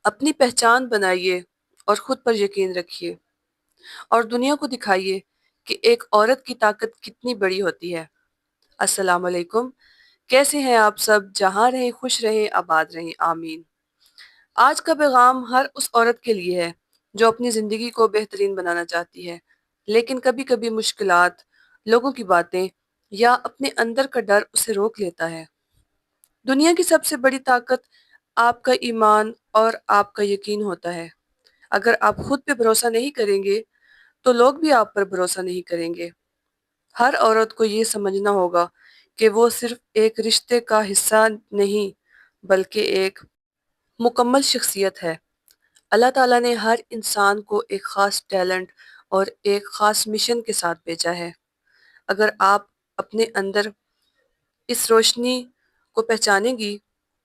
اپنی پہچان بنائیے اور خود پر یقین رکھیے اور دنیا کو دکھائیے کہ ایک عورت کی طاقت کتنی بڑی ہوتی ہے۔ السلام علیکم، کیسے ہیں آپ سب؟ جہاں رہیں خوش رہیں، آباد رہیں، آمین۔ آج کا پیغام ہر اس عورت کے لیے ہے جو اپنی زندگی کو بہترین بنانا چاہتی ہے، لیکن کبھی کبھی مشکلات، لوگوں کی باتیں یا اپنے اندر کا ڈر اسے روک لیتا ہے۔ دنیا کی سب سے بڑی طاقت آپ کا ایمان اور آپ کا یقین ہوتا ہے۔ اگر آپ خود پہ بھروسہ نہیں کریں گے تو لوگ بھی آپ پر بھروسہ نہیں کریں گے۔ ہر عورت کو یہ سمجھنا ہوگا کہ وہ صرف ایک رشتے کا حصہ نہیں بلکہ ایک مکمل شخصیت ہے۔ اللہ تعالیٰ نے ہر انسان کو ایک خاص ٹیلنٹ اور ایک خاص مشن کے ساتھ بھیجا ہے۔ اگر آپ اپنے اندر اس روشنی کو پہچانیں گی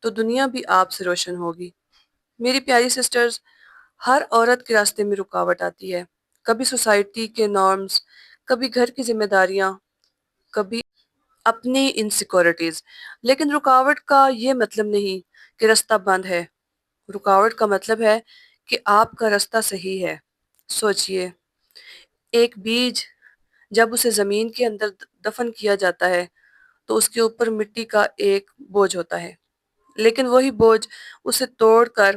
تو دنیا بھی آپ سے روشن ہوگی۔ میری پیاری سسٹرز، ہر عورت کے راستے میں رکاوٹ آتی ہے۔ کبھی سوسائٹی کے نارمز، کبھی گھر کی ذمہ داریاں، کبھی اپنی انسیکیورٹیز۔ لیکن رکاوٹ کا یہ مطلب نہیں کہ راستہ بند ہے۔ رکاوٹ کا مطلب ہے کہ آپ کا راستہ صحیح ہے۔ سوچئے، ایک بیج جب اسے زمین کے اندر دفن کیا جاتا ہے تو اس کے اوپر مٹی کا ایک بوجھ ہوتا ہے، لیکن وہی بوجھ اسے توڑ کر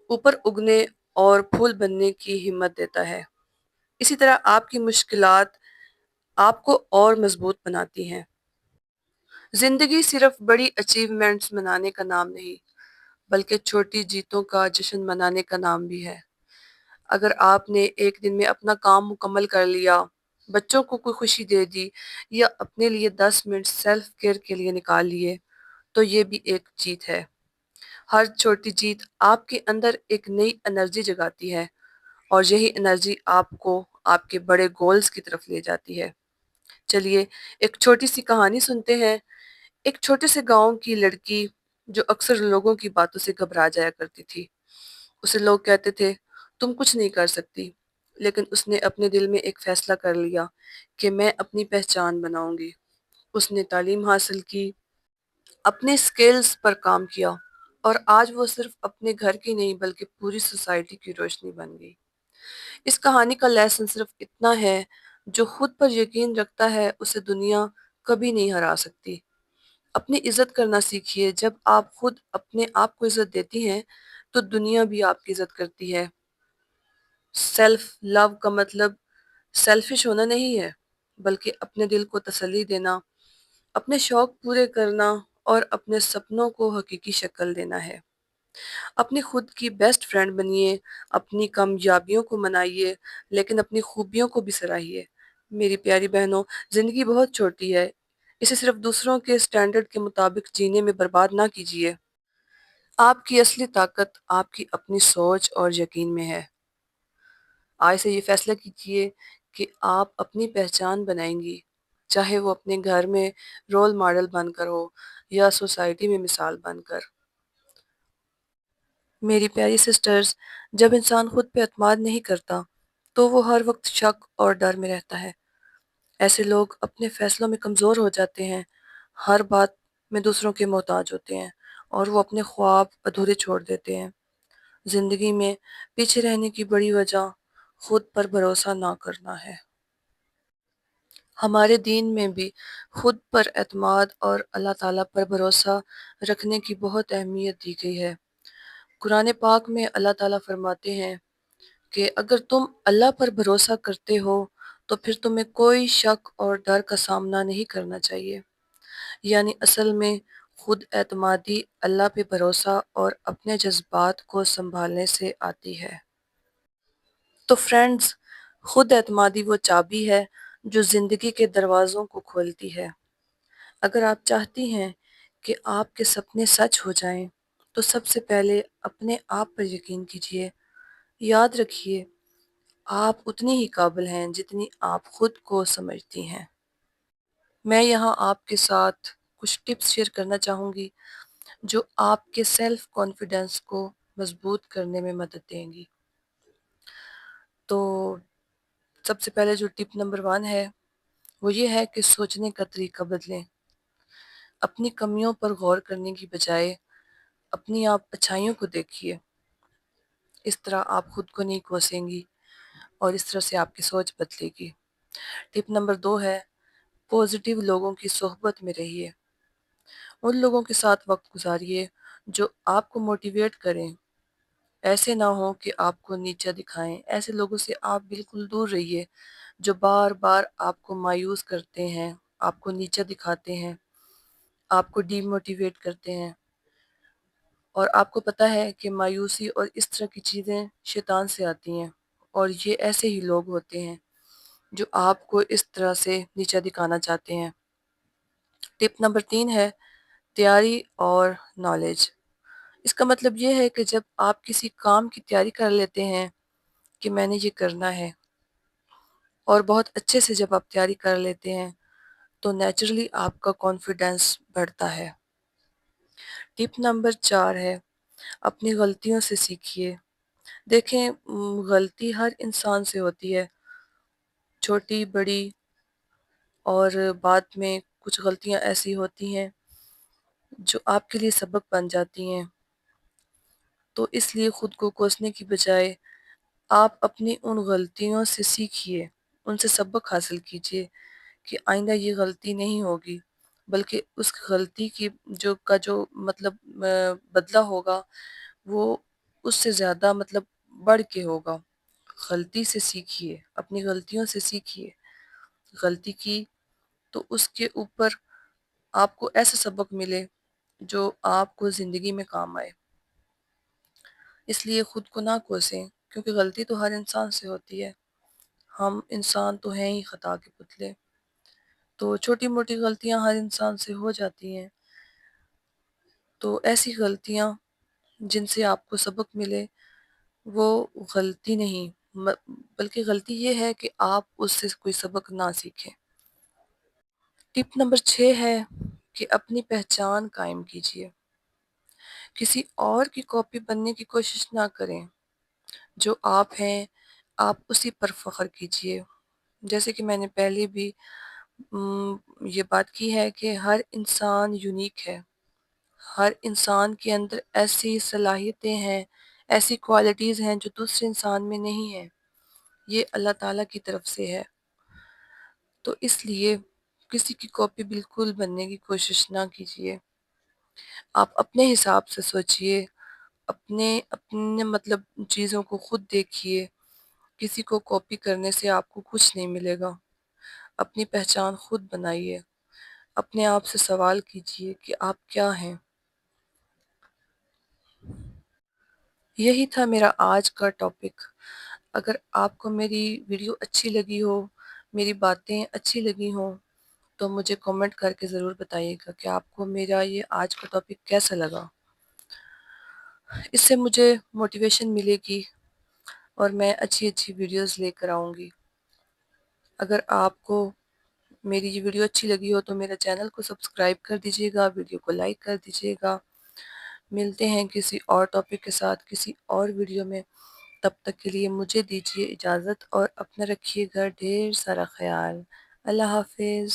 اوپر اگنے اور پھول بننے کی ہمت دیتا ہے۔ اسی طرح آپ کی مشکلات آپ کو اور مضبوط بناتی ہیں۔ زندگی صرف بڑی اچیومنٹس منانے کا نام نہیں بلکہ چھوٹی جیتوں کا جشن منانے کا نام بھی ہے۔ اگر آپ نے ایک دن میں اپنا کام مکمل کر لیا، بچوں کو کوئی خوشی دے دی یا اپنے لیے 10 منٹ سیلف کیئر کے لیے نکال لیے تو یہ بھی ایک جیت ہے۔ ہر چھوٹی جیت آپ کے اندر ایک نئی انرجی جگاتی ہے اور یہی انرجی آپ کو آپ کے بڑے گولز کی طرف لے جاتی ہے۔ چلیے ایک چھوٹی سی کہانی سنتے ہیں۔ ایک چھوٹے سے گاؤں کی لڑکی جو اکثر لوگوں کی باتوں سے گھبرا جایا کرتی تھی۔ اسے لوگ کہتے تھے تم کچھ نہیں کر سکتی، لیکن اس نے اپنے دل میں ایک فیصلہ کر لیا کہ میں اپنی پہچان بناؤں گی۔ اس نے تعلیم حاصل کی، اپنے سکلز پر کام کیا اور آج وہ صرف اپنے گھر کی نہیں بلکہ پوری سوسائٹی کی روشنی بن گئی۔ اس کہانی کا لیسن صرف اتنا ہے، جو خود پر یقین رکھتا ہے اسے دنیا کبھی نہیں ہرا سکتی۔ اپنی عزت کرنا سیکھیے۔ جب آپ خود اپنے آپ کو عزت دیتی ہیں تو دنیا بھی آپ کی عزت کرتی ہے۔ سیلف لو کا مطلب سیلفش ہونا نہیں ہے بلکہ اپنے دل کو تسلی دینا، اپنے شوق پورے کرنا اور اپنے سپنوں کو حقیقی شکل دینا ہے۔ اپنی خود کی بیسٹ فرینڈ بنیے، اپنی کامیابیوں کو منائیے لیکن اپنی خوبیوں کو بھی سراہیے۔ میری پیاری بہنوں، زندگی بہت چھوٹی ہے، اسے صرف دوسروں کے سٹینڈرڈ کے مطابق جینے میں برباد نہ کیجیے۔ آپ کی اصلی طاقت آپ کی اپنی سوچ اور یقین میں ہے۔ آج سے یہ فیصلہ کیجیے کہ آپ اپنی پہچان بنائیں گی، چاہے وہ اپنے گھر میں رول ماڈل بن کر ہو یا سوسائٹی میں مثال بن کر۔ میری پیاری سسٹرز، جب انسان خود پہ اعتماد نہیں کرتا تو وہ ہر وقت شک اور ڈر میں رہتا ہے۔ ایسے لوگ اپنے فیصلوں میں کمزور ہو جاتے ہیں، ہر بات میں دوسروں کے محتاج ہوتے ہیں اور وہ اپنے خواب ادھورے چھوڑ دیتے ہیں۔ زندگی میں پیچھے رہنے کی بڑی وجہ خود پر بھروسہ نہ کرنا ہے۔ ہمارے دین میں بھی خود پر اعتماد اور اللہ تعالیٰ پر بھروسہ رکھنے کی بہت اہمیت دی گئی ہے۔ قرآن پاک میں اللہ تعالیٰ فرماتے ہیں کہ اگر تم اللہ پر بھروسہ کرتے ہو تو پھر تمہیں کوئی شک اور ڈر کا سامنا نہیں کرنا چاہیے۔ یعنی اصل میں خود اعتمادی اللہ پہ بھروسہ اور اپنے جذبات کو سنبھالنے سے آتی ہے۔ تو فرینڈز، خود اعتمادی وہ چابی ہے جو زندگی کے دروازوں کو کھولتی ہے۔ اگر آپ چاہتی ہیں کہ آپ کے سپنے سچ ہو جائیں تو سب سے پہلے اپنے آپ پر یقین کیجیے۔ یاد رکھیے، آپ اتنی ہی قابل ہیں جتنی آپ خود کو سمجھتی ہیں۔ میں یہاں آپ کے ساتھ کچھ ٹپس شیئر کرنا چاہوں گی جو آپ کے سیلف کانفیڈنس کو مضبوط کرنے میں مدد دیں گی۔ تو سب سے پہلے جو ٹپ نمبر 1 ہے وہ یہ ہے کہ سوچنے کا طریقہ بدلیں۔ اپنی کمیوں پر غور کرنے کی بجائے اپنی آپ اچھائیوں کو دیکھیے۔ اس طرح آپ خود کو نہیں کوسیں گی اور اس طرح سے آپ کی سوچ بدلے گی۔ ٹپ نمبر 2 ہے پازیٹیو لوگوں کی صحبت میں رہیے۔ ان لوگوں کے ساتھ وقت گزاریے جو آپ کو موٹیویٹ کریں، ایسے نہ ہوں کہ آپ کو نیچا دکھائیں۔ ایسے لوگوں سے آپ بالکل دور رہیے جو بار بار آپ کو مایوس کرتے ہیں، آپ کو نیچا دکھاتے ہیں، آپ کو ڈی موٹیویٹ کرتے ہیں، اور آپ کو پتہ ہے کہ مایوسی اور اس طرح کی چیزیں شیطان سے آتی ہیں، اور یہ ایسے ہی لوگ ہوتے ہیں جو آپ کو اس طرح سے نیچا دکھانا چاہتے ہیں۔ ٹپ نمبر 3 ہے تیاری اور نالج۔ اس کا مطلب یہ ہے کہ جب آپ کسی کام کی تیاری کر لیتے ہیں کہ میں نے یہ کرنا ہے، اور بہت اچھے سے جب آپ تیاری کر لیتے ہیں تو نیچرلی آپ کا کانفیڈینس بڑھتا ہے۔ ٹپ نمبر 4 ہے اپنی غلطیوں سے سیکھیے۔ دیکھیں غلطی ہر انسان سے ہوتی ہے، چھوٹی بڑی، اور بعد میں کچھ غلطیاں ایسی ہوتی ہیں جو آپ کے لیے سبق بن جاتی ہیں۔ تو اس لیے خود کو کوسنے کی بجائے آپ اپنی ان غلطیوں سے سیکھیے، ان سے سبق حاصل کیجیے کہ آئندہ یہ غلطی نہیں ہوگی، بلکہ اس غلطی کی جو مطلب بدلہ ہوگا وہ اس سے زیادہ مطلب بڑھ کے ہوگا۔ غلطی سے سیکھیے، اپنی غلطیوں سے سیکھیے۔ غلطی کی تو اس کے اوپر آپ کو ایسا سبق ملے جو آپ کو زندگی میں کام آئے۔ اس لیے خود کو نہ کوسیں، کیونکہ غلطی تو ہر انسان سے ہوتی ہے، ہم انسان تو ہیں ہی خطا کے پتلے، تو چھوٹی موٹی غلطیاں ہر انسان سے ہو جاتی ہیں۔ تو ایسی غلطیاں جن سے آپ کو سبق ملے وہ غلطی نہیں، بلکہ غلطی یہ ہے کہ آپ اس سے کوئی سبق نہ سیکھیں۔ ٹپ نمبر 6 ہے کہ اپنی پہچان قائم کیجیے۔ کسی اور کی کاپی بننے کی کوشش نہ کریں، جو آپ ہیں آپ اسی پر فخر کیجیے۔ جیسے کہ میں نے پہلے بھی یہ بات کی ہے کہ ہر انسان یونیک ہے، ہر انسان کے اندر ایسی صلاحیتیں ہیں، ایسی کوالٹیز ہیں جو دوسرے انسان میں نہیں ہیں، یہ اللہ تعالیٰ کی طرف سے ہے۔ تو اس لیے کسی کی کاپی بالکل بننے کی کوشش نہ کیجیے، آپ اپنے حساب سے سوچیے، اپنے مطلب چیزوں کو خود دیکھیے، کسی کو کاپی کرنے سے آپ کو کچھ نہیں ملے گا۔ اپنی پہچان خود بنائیے، اپنے آپ سے سوال کیجیے کہ آپ کیا ہیں۔ یہی تھا میرا آج کا ٹاپک۔ اگر آپ کو میری ویڈیو اچھی لگی ہو، میری باتیں اچھی لگی ہوں، تو مجھے کمنٹ کر کے ضرور بتائیے گا کہ آپ کو میرا یہ آج کا ٹاپک کیسا لگا۔ اس سے مجھے موٹیویشن ملے گی اور میں اچھی اچھی ویڈیوز لے کر آؤں گی۔ اگر آپ کو میری یہ ویڈیو اچھی لگی ہو تو میرا چینل کو سبسکرائب کر دیجیے گا، ویڈیو کو لائک کر دیجیے گا۔ ملتے ہیں کسی اور ٹاپک کے ساتھ کسی اور ویڈیو میں، تب تک کے لیے مجھے دیجیے اجازت اور اپنا رکھیے گا ڈھیر سارا خیال۔ اللہ حافظ۔